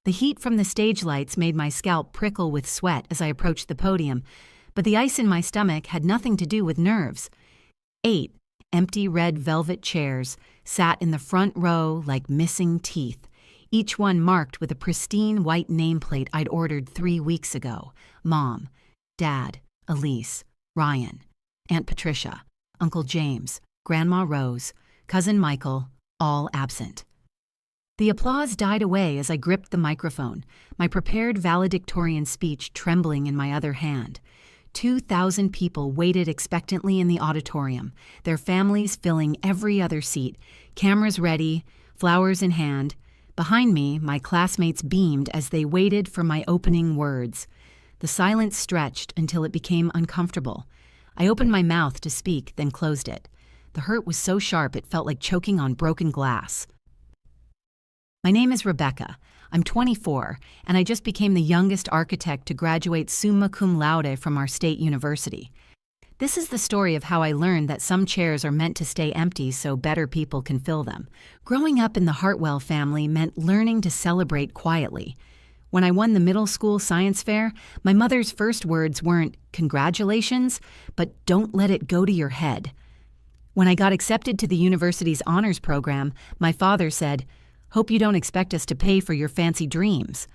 The heat from the stage lights made my scalp prickle with sweat as I approached the podium, but the ice in my stomach had nothing to do with nerves. 8 empty red velvet chairs sat in the front row like missing teeth, each one marked with a pristine white nameplate I'd ordered 3 weeks ago. Mom, Dad, Elise, Ryan, Aunt Patricia, Uncle James, Grandma Rose, Cousin Michael, all absent. The applause died away as I gripped the microphone, my prepared valedictorian speech trembling in my other hand. 2,000 people waited expectantly in the auditorium, their families filling every other seat, cameras ready, flowers in hand. Behind me, my classmates beamed as they waited for my opening words. The silence stretched until it became uncomfortable. I opened my mouth to speak, then closed it. The hurt was so sharp it felt like choking on broken glass. My name is Rebecca. I'm 24, and I just became the youngest architect to graduate summa cum laude from our state university. This is the story of how I learned that some chairs are meant to stay empty so better people can fill them. Growing up in the Hartwell family meant learning to celebrate quietly. When I won the middle school science fair, my mother's first words weren't "congratulations," but "don't let it go to your head." When I got accepted to the university's honors program, my father said, "Hope you don't expect us to pay for your fancy dreams."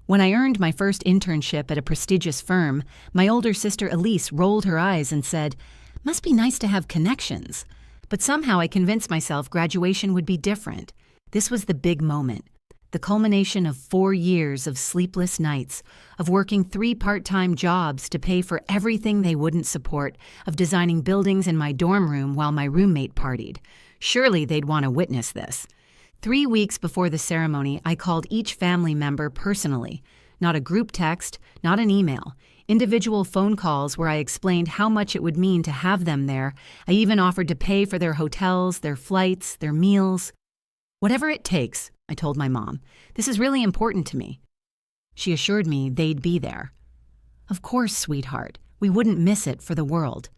When I earned my first internship at a prestigious firm, my older sister Elise rolled her eyes and said, "Must be nice to have connections." But somehow I convinced myself graduation would be different. This was the big moment, the culmination of 4 years of sleepless nights, of working 3 part-time jobs to pay for everything they wouldn't support, of designing buildings in my dorm room while my roommate partied. Surely they'd want to witness this. 3 weeks before the ceremony, I called each family member personally. Not a group text, not an email. Individual phone calls where I explained how much it would mean to have them there. I even offered to pay for their hotels, their flights, their meals. "Whatever it takes," I told my mom. "This is really important to me." She assured me they'd be there. "Of course, sweetheart. We wouldn't miss it for the world."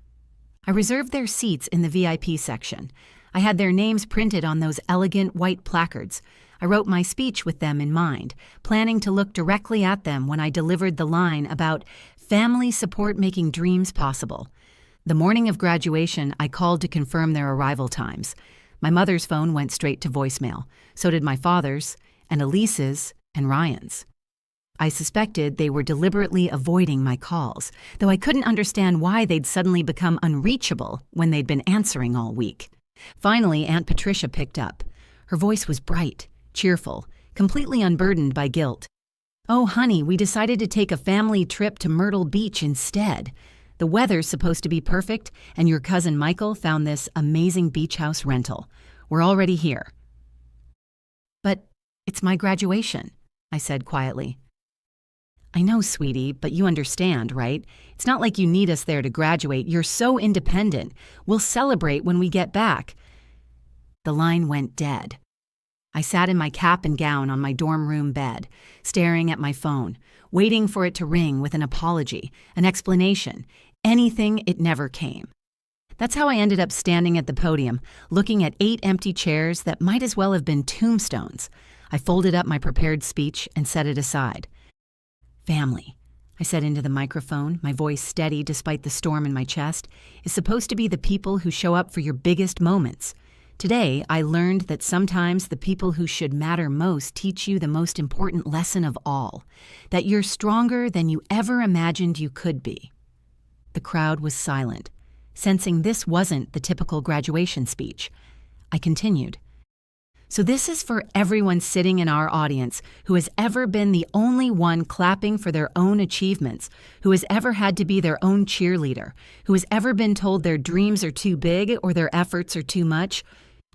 I reserved their seats in the VIP section. I had their names printed on those elegant white placards. I wrote my speech with them in mind, planning to look directly at them when I delivered the line about family support making dreams possible. The morning of graduation, I called to confirm their arrival times. My mother's phone went straight to voicemail. So did my father's, and Elise's, and Ryan's. I suspected they were deliberately avoiding my calls, though I couldn't understand why they'd suddenly become unreachable when they'd been answering all week. Finally, Aunt Patricia picked up. Her voice was bright, cheerful, completely unburdened by guilt. "Oh, honey, we decided to take a family trip to Myrtle Beach instead. The weather's supposed to be perfect, and your cousin Michael found this amazing beach house rental. We're already here." "But it's my graduation," I said quietly. "I know, sweetie, but you understand, right? It's not like you need us there to graduate. You're so independent. We'll celebrate when we get back." The line went dead. I sat in my cap and gown on my dorm room bed, staring at my phone, waiting for it to ring with an apology, an explanation, anything. It never came. That's how I ended up standing at the podium, looking at 8 empty chairs that might as well have been tombstones. I folded up my prepared speech and set it aside. "Family," I said into the microphone, my voice steady despite the storm in my chest, "is supposed to be the people who show up for your biggest moments. Today, I learned that sometimes the people who should matter most teach you the most important lesson of all, that you're stronger than you ever imagined you could be." The crowd was silent, sensing this wasn't the typical graduation speech. I continued. "So this is for everyone sitting in our audience who has ever been the only one clapping for their own achievements, who has ever had to be their own cheerleader, who has ever been told their dreams are too big or their efforts are too much.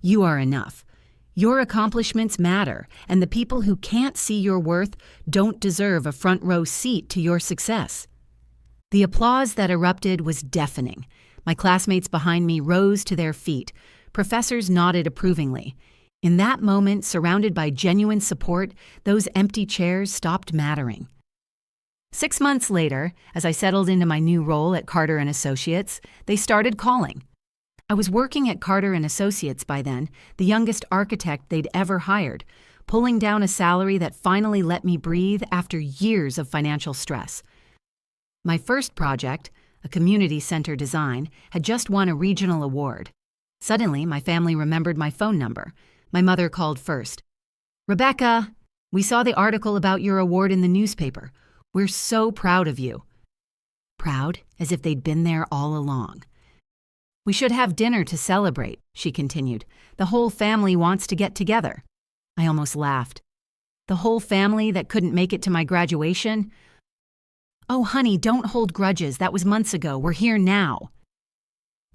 You are enough. Your accomplishments matter, and the people who can't see your worth don't deserve a front row seat to your success." The applause that erupted was deafening. My classmates behind me rose to their feet. Professors nodded approvingly. In that moment, surrounded by genuine support, those empty chairs stopped mattering. 6 months later, as I settled into my new role at Carter & Associates, they started calling. I was working at Carter & Associates by then, the youngest architect they'd ever hired. pulling down a salary that finally let me breathe after years of financial stress. My first project, a community center design, had just won a regional award. Suddenly, my family remembered my phone number. My mother called first. "Rebecca, we saw the article about your award in the newspaper. We're so proud of you." Proud, as if they'd been there all along. "We should have dinner to celebrate," she continued. "The whole family wants to get together." I almost laughed. The whole family that couldn't make it to my graduation? "Oh, honey, don't hold grudges. That was months ago. We're here now."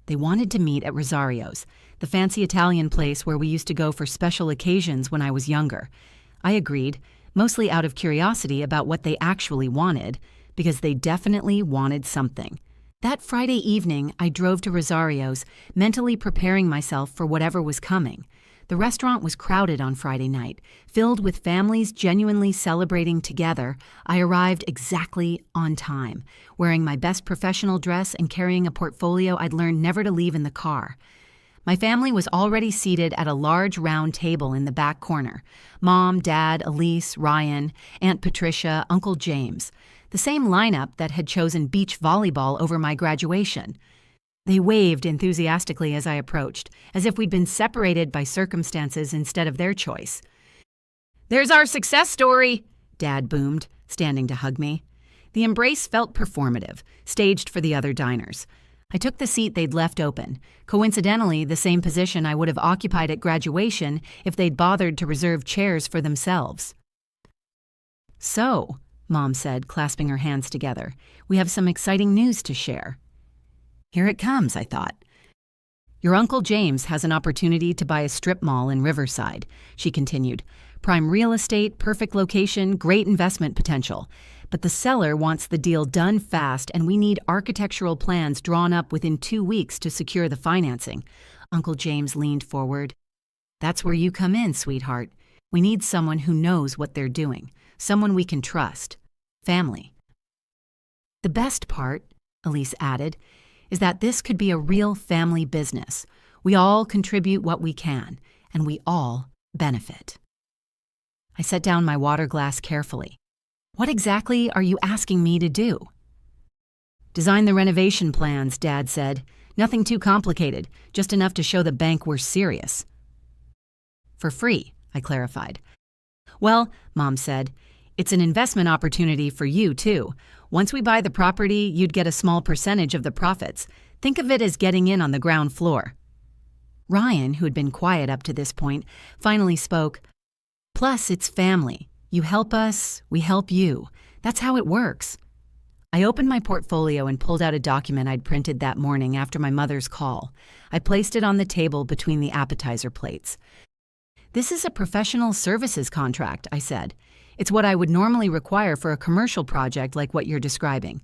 They wanted to meet at Rosario's, the fancy Italian place where we used to go for special occasions when I was younger. I agreed, mostly out of curiosity about what they actually wanted, because they definitely wanted something. That Friday evening, I drove to Rosario's, mentally preparing myself for whatever was coming. The restaurant was crowded on Friday night, filled with families genuinely celebrating together. I arrived exactly on time, wearing my best professional dress and carrying a portfolio I'd learned never to leave in the car. My family was already seated at a large round table in the back corner. Mom, Dad, Elise, Ryan, Aunt Patricia, Uncle James. The same lineup that had chosen beach volleyball over my graduation. They waved enthusiastically as I approached, as if we'd been separated by circumstances instead of their choice. "There's our success story," Dad boomed, standing to hug me. The embrace felt performative, staged for the other diners. I took the seat they'd left open, coincidentally the same position I would have occupied at graduation if they'd bothered to reserve chairs for themselves. "So," Mom said, clasping her hands together, "we have some exciting news to share." Here it comes, I thought. "Your Uncle James has an opportunity to buy a strip mall in Riverside," she continued. "Prime real estate, perfect location, great investment potential. But the seller wants the deal done fast, and we need architectural plans drawn up within 2 weeks to secure the financing." Uncle James leaned forward. "That's where you come in, sweetheart. We need someone who knows what they're doing, someone we can trust. Family." "The best part," Elise added, "is that this could be a real family business. We all contribute what we can, and we all benefit." I set down my water glass carefully. "What exactly are you asking me to do?" "Design the renovation plans," Dad said. "Nothing too complicated, just enough to show the bank we're serious." "For free," I clarified. "Well," Mom said, "it's an investment opportunity for you, too. Once we buy the property, you'd get a small percentage of the profits. Think of it as getting in on the ground floor." Ryan, who had been quiet up to this point, finally spoke. "Plus, it's family. You help us, we help you. That's how it works." I opened my portfolio and pulled out a document I'd printed that morning after my mother's call. I placed it on the table between the appetizer plates. "This is a professional services contract," I said. "It's what I would normally require for a commercial project like what you're describing.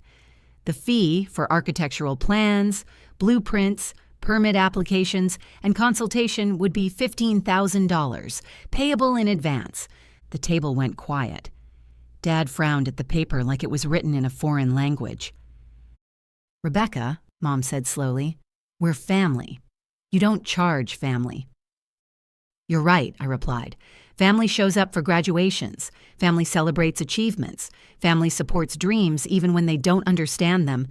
The fee for architectural plans, blueprints, permit applications, and consultation would be $15,000, payable in advance." The table went quiet. Dad frowned at the paper like it was written in a foreign language. "Rebecca," Mom said slowly, "we're family. You don't charge family." "You're right," I replied. "Family shows up for graduations. Family celebrates achievements. Family supports dreams even when they don't understand them.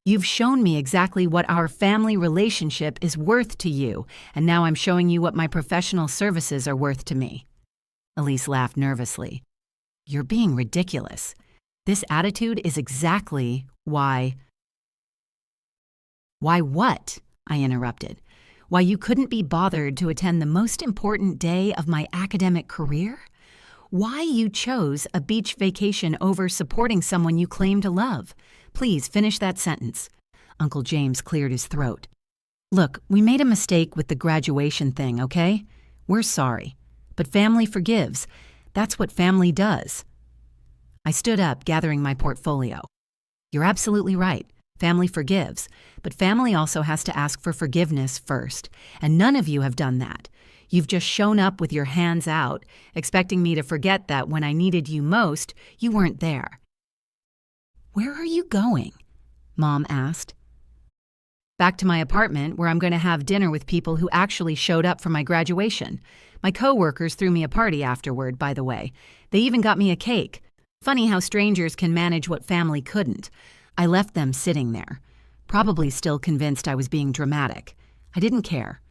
You've shown me exactly what our family relationship is worth to you, and now I'm showing you what my professional services are worth to me." Elise laughed nervously. "You're being ridiculous. This attitude is exactly why—" "Why what?" I interrupted. "Why you couldn't be bothered to attend the most important day of my academic career? Why you chose a beach vacation over supporting someone you claim to love? Please finish that sentence." Uncle James cleared his throat. "Look, we made a mistake with the graduation thing, okay? We're sorry. But family forgives. That's what family does." I stood up, gathering my portfolio. "You're absolutely right. Family forgives. But family also has to ask for forgiveness first. And none of you have done that. You've just shown up with your hands out, expecting me to forget that when I needed you most, you weren't there." "Where are you going?" Mom asked. "Back to my apartment, where I'm going to have dinner with people who actually showed up for my graduation. My coworkers threw me a party afterward, by the way. They even got me a cake. Funny how strangers can manage what family couldn't. I left them sitting there, probably still convinced I was being dramatic. I didn't care.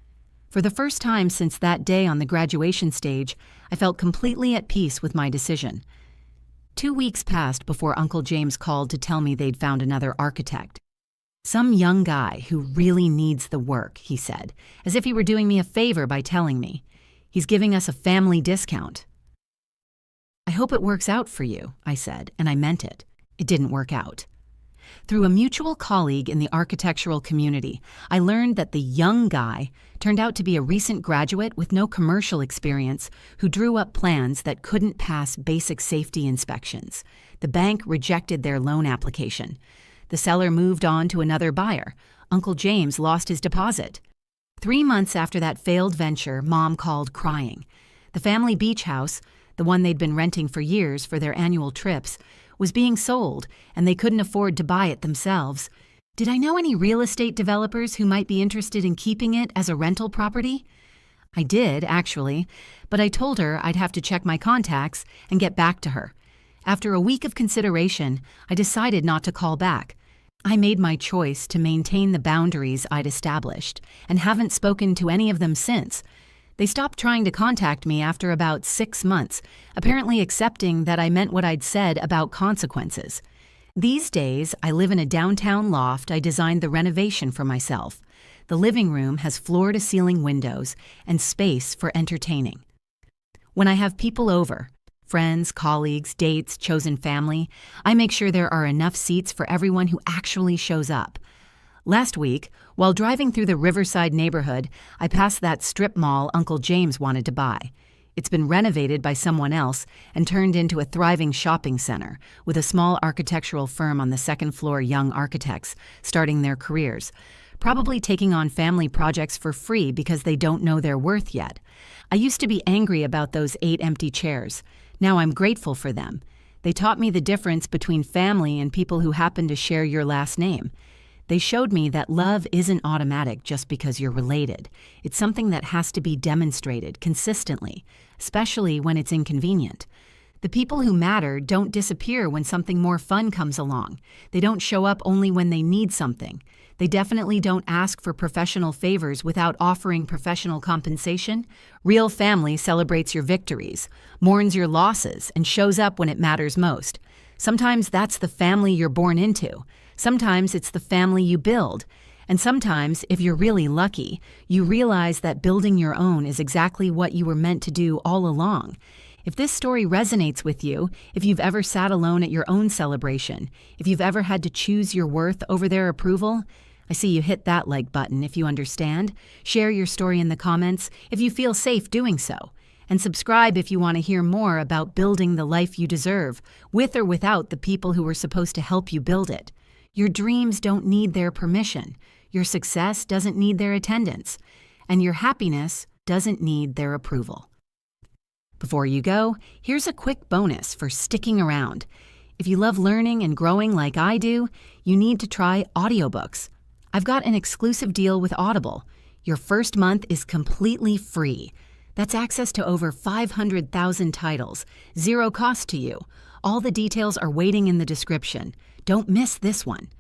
For the first time since that day on the graduation stage, I felt completely at peace with my decision. 2 weeks passed before Uncle James called to tell me they'd found another architect. Some young guy who really needs the work, he said, as if he were doing me a favor by telling me. He's giving us a family discount. I hope it works out for you, I said, and I meant it. It didn't work out. Through a mutual colleague in the architectural community, I learned that the young guy turned out to be a recent graduate with no commercial experience who drew up plans that couldn't pass basic safety inspections. The bank rejected their loan application. The seller moved on to another buyer. Uncle James lost his deposit. 3 months after that failed venture, Mom called crying. The family beach house, the one they'd been renting for years for their annual trips, was being sold, and they couldn't afford to buy it themselves. Did I know any real estate developers who might be interested in keeping it as a rental property? I did, actually, but I told her I'd have to check my contacts and get back to her. After a week of consideration, I decided not to call back. I made my choice to maintain the boundaries I'd established and haven't spoken to any of them since. They stopped trying to contact me after about 6 months, apparently accepting that I meant what I'd said about consequences. These days, I live in a downtown loft I designed the renovation for myself. The living room has floor-to-ceiling windows and space for entertaining. When I have people over, friends, colleagues, dates, chosen family, I make sure there are enough seats for everyone who actually shows up. Last week, while driving through the Riverside neighborhood, I passed that strip mall Uncle James wanted to buy. It's been renovated by someone else and turned into a thriving shopping center, with a small architectural firm on the second floor, young architects, starting their careers, probably taking on family projects for free because they don't know their worth yet. I used to be angry about those 8 empty chairs. Now I'm grateful for them. They taught me the difference between family and people who happen to share your last name. They showed me that love isn't automatic just because you're related. It's something that has to be demonstrated consistently, especially when it's inconvenient. The people who matter don't disappear when something more fun comes along. They don't show up only when they need something. They definitely don't ask for professional favors without offering professional compensation. Real family celebrates your victories, mourns your losses, and shows up when it matters most. Sometimes that's the family you're born into. Sometimes it's the family you build. And sometimes, if you're really lucky, you realize that building your own is exactly what you were meant to do all along. If this story resonates with you, if you've ever sat alone at your own celebration, if you've ever had to choose your worth over their approval, I see you hit that like button if you understand. Share your story in the comments if you feel safe doing so. And subscribe if you want to hear more about building the life you deserve, with or without the people who were supposed to help you build it. Your dreams don't need their permission. Your success doesn't need their attendance. And your happiness doesn't need their approval. Before you go, here's a quick bonus for sticking around. If you love learning and growing like I do, you need to try audiobooks. I've got an exclusive deal with Audible. Your first month is completely free. That's access to over 500,000 titles, zero cost to you. All the details are waiting in the description. Don't miss this one.